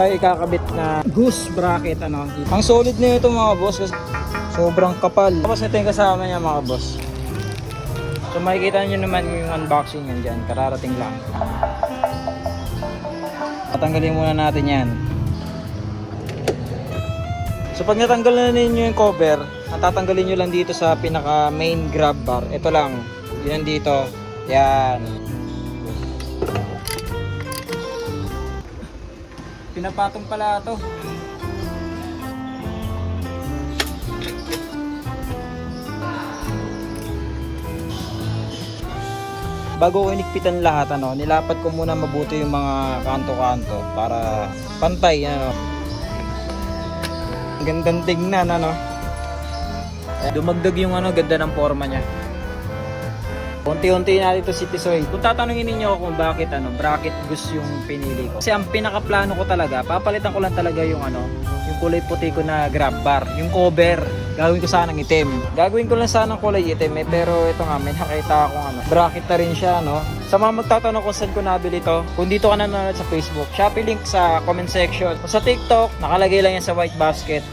tayo ikakabit na goose bracket ano. Ang solid na ito mga boss kasi sobrang kapal. Tapos ito yung kasama niya mga boss. So makikita nyo naman yung unboxing yan dyan, kararating lang. Tatanggalin muna natin yan. So pag natanggal na ninyo yung cover, ang tatanggalin nyo lang dito sa pinaka main grab bar. Ito lang, yun dito. Yan. Pinapatong pala ito. Bago ko inikpitan lahat, nilapat ko muna mabuti yung mga kanto-kanto para pantay, Ang gandang tingnan, Dumagdag yung ganda ng forma niya. Unti-unti na dito si Tisoy. Kung tatanungin niyo ako kung bakit bracket goose yung pinili ko. Kasi ang pinakaplano ko talaga, papalitan ko lang talaga yung yung kulay puti ko na grab bar, yung cover. Gagawin ko sanang itim. Gagawin ko lang sanang kulay itim pero ito nga may nakita akong bracket na rin siya Sa mga magtatanong kung saan ko nabili ito, kung dito ka nanonood sa Facebook, Shopee link sa comment section. Kung sa TikTok, nakalagay lang yan sa white basket.